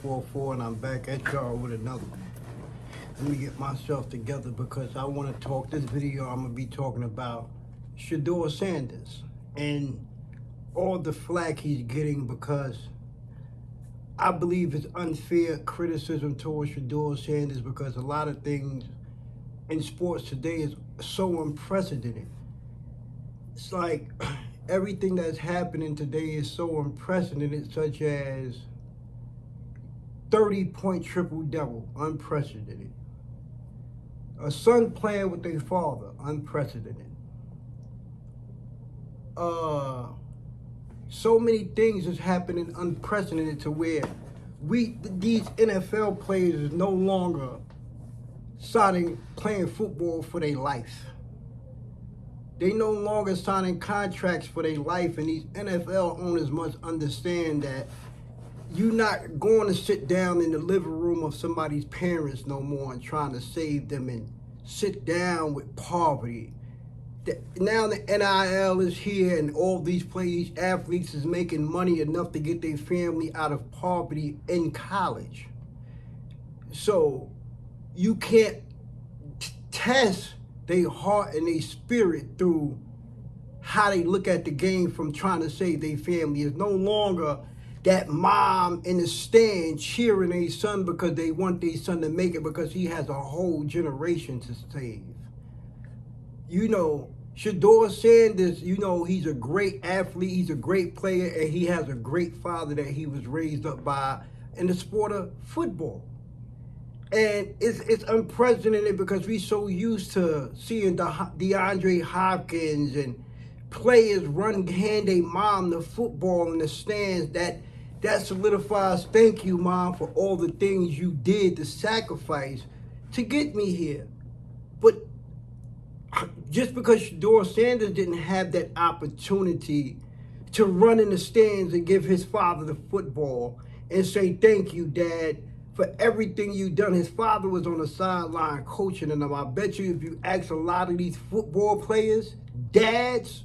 4 and I'm back at y'all with another. Let me get myself together because I want to talk. This video I'm gonna be talking about Shedeur Sanders and all the flack he's getting because I believe it's unfair criticism towards Shedeur Sanders because a lot of things in sports today is so unprecedented. It's like everything that's happening today is so unprecedented, such as 30-point triple double, unprecedented. A son playing with their father, unprecedented. So many things is happening unprecedented to where these NFL players is no longer signing playing football for their life. They no longer signing contracts for their life, and these NFL owners must understand that you're not going to sit down in the living room of somebody's parents no more and trying to save them and sit down with poverty. Now the NIL is here and all these players, athletes is making money enough to get their family out of poverty in college. So you can't test their heart and their spirit through how they look at the game from trying to save their family. It's no longer that mom in the stand cheering their son because they want their son to make it because he has a whole generation to save. Shedeur Sanders, he's a great athlete, he's a great player, and he has a great father that he was raised up by in the sport of football. And it's unprecedented because we're so used to seeing DeAndre Hopkins and players hand their mom the football in the stands. That solidifies, thank you, Mom, for all the things you did, the sacrifice to get me here. But just because Shedeur Sanders didn't have that opportunity to run in the stands and give his father the football and say, thank you, Dad, for everything you done. His father was on the sideline coaching them. I bet you if you ask a lot of these football players, dads,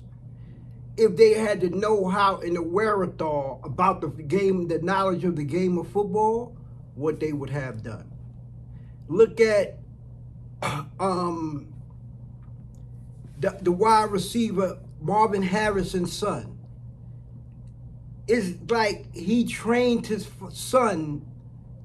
if they had the know-how and the wherewithal about the game, the knowledge of the game of football, what they would have done. Look at the wide receiver, Marvin Harrison's son. It's like he trained his son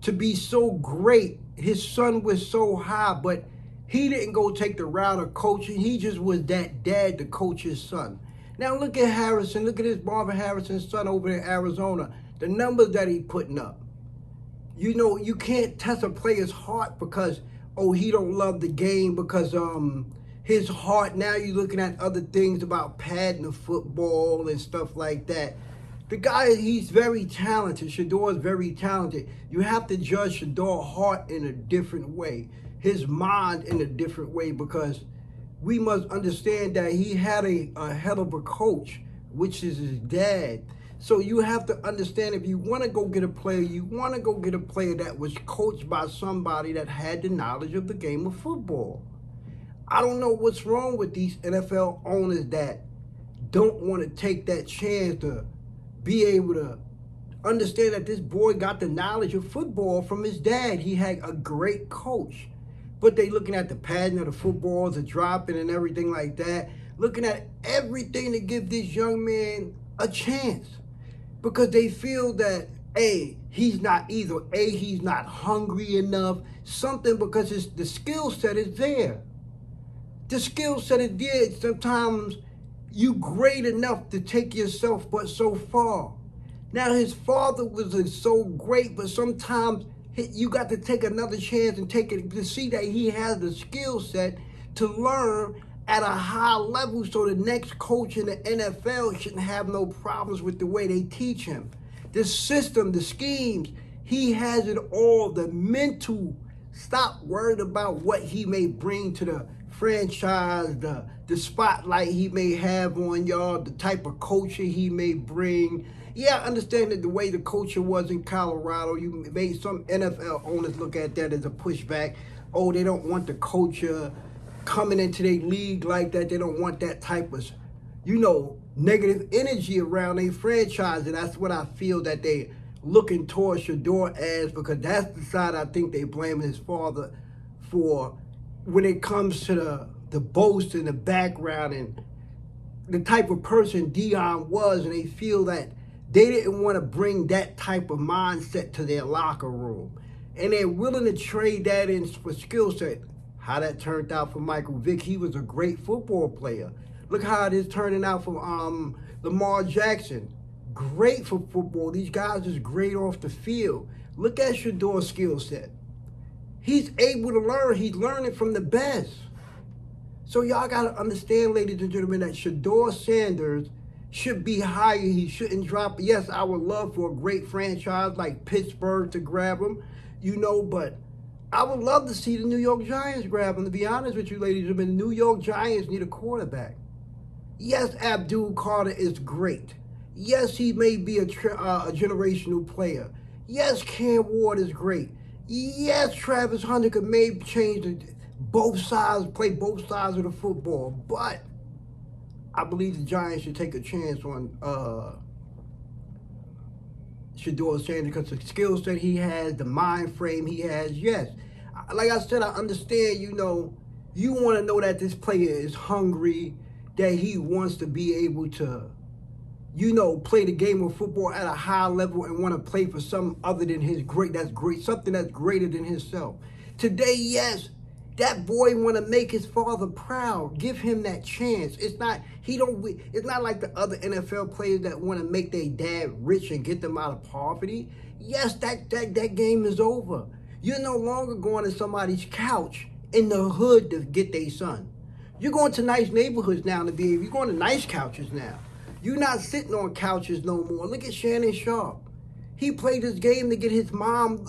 to be so great. His son was so high, but he didn't go take the route of coaching. He just was that dad to coach his son. Now look at Harrison. Look at his Marvin Harrison's son over in Arizona. The numbers that he's putting up. You can't test a player's heart because, he don't love the game because his heart, now you're looking at other things about padding the football and stuff like that. The guy, he's very talented. Shedeur is very talented. You have to judge Shedeur's heart in a different way, his mind in a different way, because we must understand that he had a hell of a coach, which is his dad. So you have to understand, if you want to go get a player, you want to go get a player that was coached by somebody that had the knowledge of the game of football. I don't know what's wrong with these NFL owners that don't want to take that chance to be able to understand that this boy got the knowledge of football from his dad. He had a great coach. But they looking at the padding of the footballs, the dropping and everything like that, looking at everything to give this young man a chance. Because they feel that, he's not hungry enough, something, because the skill set is there. The skill set is there. Sometimes you great enough to take yourself but so far. Now his father was so great, but sometimes you got to take another chance and take it to see that he has the skill set to learn at a high level, so the next coach in the NFL shouldn't have no problems with the way they teach him. The system, the schemes, he has it all. The mental, stop worrying about what he may bring to the franchise, the spotlight he may have on y'all, the type of culture he may bring. Yeah, I understand that the way the culture was in Colorado, you made some NFL owners look at that as a pushback. They don't want the culture coming into their league like that. They don't want that type of, negative energy around their franchise. And that's what I feel that they looking towards Shador as, because that's the side I think they blame his father for when it comes to the boast in the background and the type of person Deion was, and they feel that they didn't want to bring that type of mindset to their locker room. And they're willing to trade that in for skill set. How that turned out for Michael Vick, he was a great football player. Look how it is turning out for Lamar Jackson. Great for football. These guys is great off the field. Look at Shador's skill set. He's able to learn. He's learning from the best. So y'all got to understand, ladies and gentlemen, that Shador Sanders should be higher. He shouldn't drop. Yes, I would love for a great franchise like Pittsburgh to grab him, but I would love to see the New York Giants grab him. To be honest with you, ladies and gentlemen, the New York Giants need a quarterback. Yes, Abdul Carter is great. Yes, he may be a generational player. Yes, Cam Ward is great. Yes, Travis Hunter could maybe change both sides, play both sides of the football. But I believe the Giants should take a chance on Shador Sanders because the skill set he has, the mind frame he has. Yes, like I said, I understand. You want to know that this player is hungry, that he wants to be able to, play the game of football at a high level and want to play for something other than something that's greater than himself. Today, yes, that boy want to make his father proud. Give him that chance. It's not like the other NFL players that want to make their dad rich and get them out of poverty. Yes, that game is over. You're no longer going to somebody's couch in the hood to get their son. You're going to nice neighborhoods now you're going to nice couches now. You're not sitting on couches no more. Look at Shannon Sharpe. He played this game to get his mom.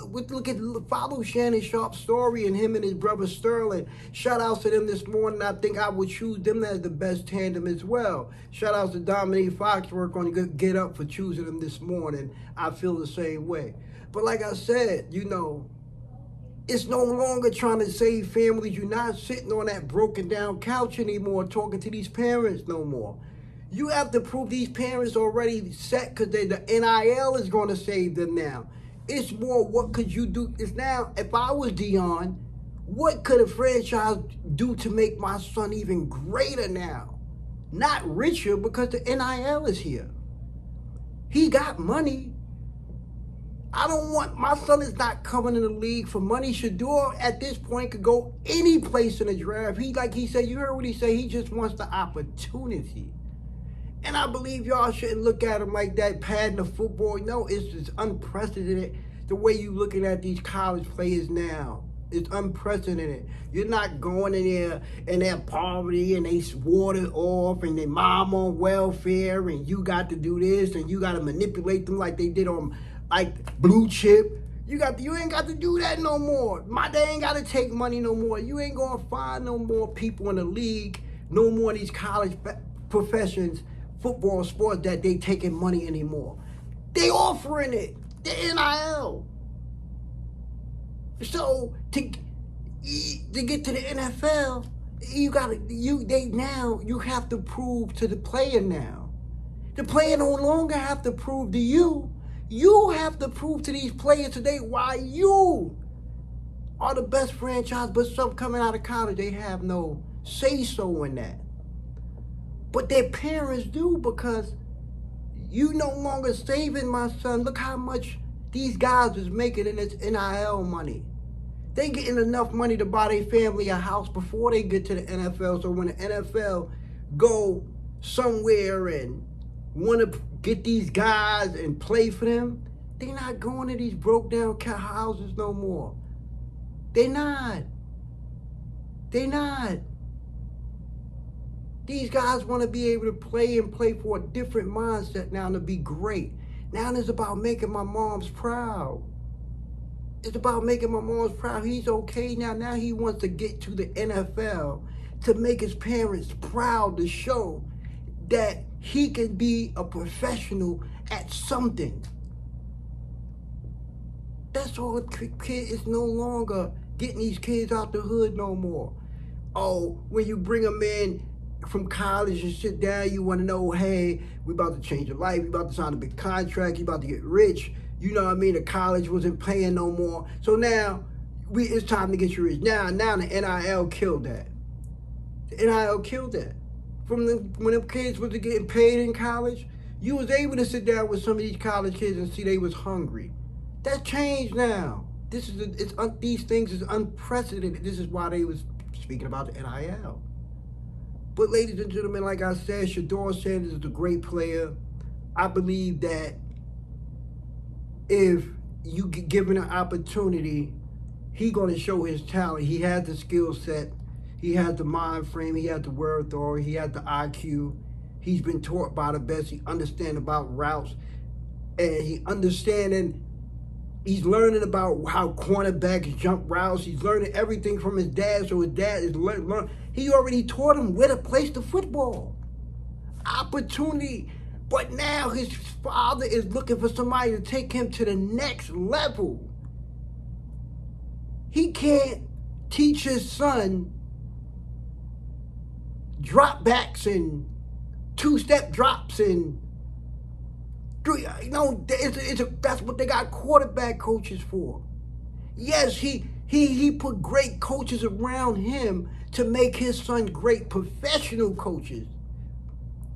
Follow Shannon Sharpe's story and him and his brother Sterling. Shout outs to them this morning. I think I would choose them as the best tandem as well. Shout outs to Dominique Foxworth on Get Up for choosing them this morning. I feel the same way. But like I said, it's no longer trying to save families. You're not sitting on that broken down couch anymore talking to these parents no more. You have to prove these parents already set because the NIL is going to save them now. It's more, what could you do? It's now, if I was Deion, what could a franchise do to make my son even greater now? Not richer, because the NIL is here. He got money. My son is not coming in the league for money. Shador at this point could go any place in the draft. He said, you heard what he said, he just wants the opportunity. And I believe y'all shouldn't look at him like that, padding the football. No, it's just unprecedented the way you looking at these college players now. It's unprecedented. You're not going in there and their poverty and they watered off and their mom on welfare and you got to do this and you got to manipulate them like they did on Blue Chip. You ain't got to do that no more. They ain't got to take money no more. You ain't going to find no more people in the league, no more of these college professions, football, sports, that they taking money anymore. They offering it. The NIL. So to get to the NFL, you have to prove to the player now. The player no longer have to prove to you. You have to prove to these players today why you are the best franchise, but some coming out of college, they have no say-so in that. But their parents do, because you no longer saving my son. Look how much these guys is making in this NIL money. They getting enough money to buy their family a house before they get to the NFL. So when the NFL go somewhere and want to get these guys and play for them, they not going to these broke down houses no more. They not. These guys want to be able to play for a different mindset now, to be great. Now it's about making my moms proud. It's about making my moms proud. He's okay now. Now he wants to get to the NFL to make his parents proud, to show that he can be a professional at something. That's all. Kid is no longer getting these kids out the hood no more. Oh, when you bring them in from college and sit down, you want to know, hey, we about to change your life. You about to sign a big contract. You about to get rich. You know what I mean? The college wasn't paying no more. So now it's time to get you rich. Now the NIL killed that. The NIL killed that. From when them kids was getting paid in college, you was able to sit down with some of these college kids and see they was hungry. That's changed now. These things is unprecedented. This is why they was speaking about the NIL. But ladies and gentlemen, like I said, Shedeur Sanders is a great player. I believe that if you get given an opportunity, he's going to show his talent. He has the skill set. He has the mind frame. He has the wherewithal. He has the IQ. He's been taught by the best. He understands about routes. And he's learning about how cornerbacks jump routes. He's learning everything from his dad. So his dad is learning. He already taught him where to place the football. Opportunity. But now his father is looking for somebody to take him to the next level. He can't teach his son drop backs and two-step drops and that's what they got quarterback coaches for. Yes, he put great coaches around him to make his son great professional coaches.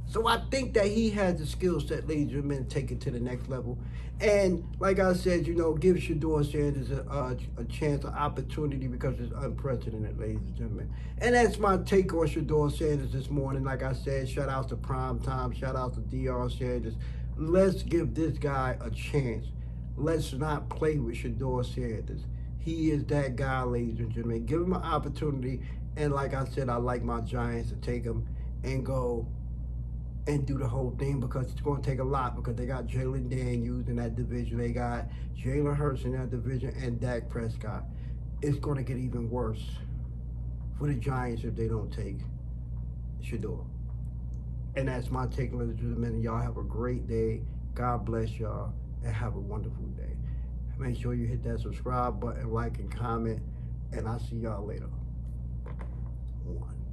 So I think that he has the skill set, ladies and gentlemen, to take it to the next level. And like I said, give Shedeur Sanders a chance, an opportunity, because it's unprecedented, ladies and gentlemen. And that's my take on Shedeur Sanders this morning. Like I said, shout out to Prime Time, shout out to Dr. Sanders. Let's give this guy a chance. Let's not play with Shedeur Sanders. He is that guy, ladies and gentlemen. Give him an opportunity. And like I said, I like my Giants to take him and go and do the whole thing, because it's going to take a lot, because they got Jalen Daniels in that division. They got Jalen Hurts in that division and Dak Prescott. It's going to get even worse for the Giants if they don't take Shedeur. And that's my take, ladies and gentlemen. Y'all have a great day. God bless y'all, and have a wonderful day. Make sure you hit that subscribe button, like, and comment, and I'll see y'all later. 1.